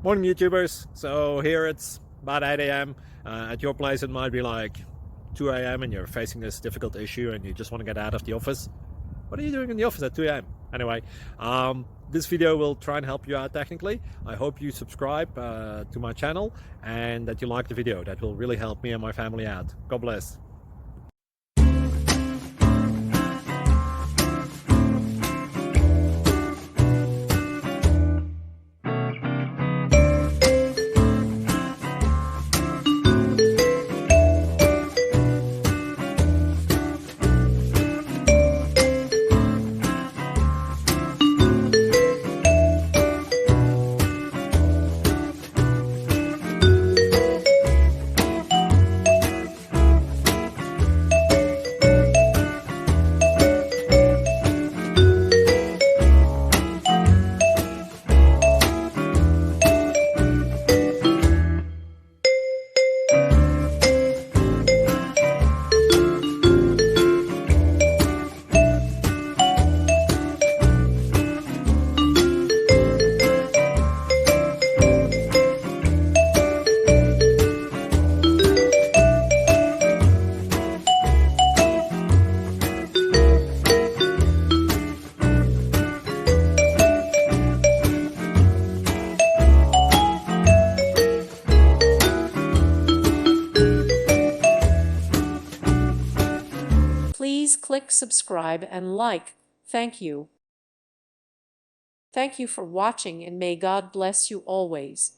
Morning YouTubers. So here it's about 8 a.m. At your place it might be like 2 a.m. and you're facing this difficult issue and you just want to get out of the office. What are you doing in the office at 2 a.m.? Anyway, this video will try and help you out technically. I hope you subscribe to my channel and that you like the video. That will really help me and my family out. God bless. Please click subscribe and like. Thank you. Thank you for watching and may God bless you always.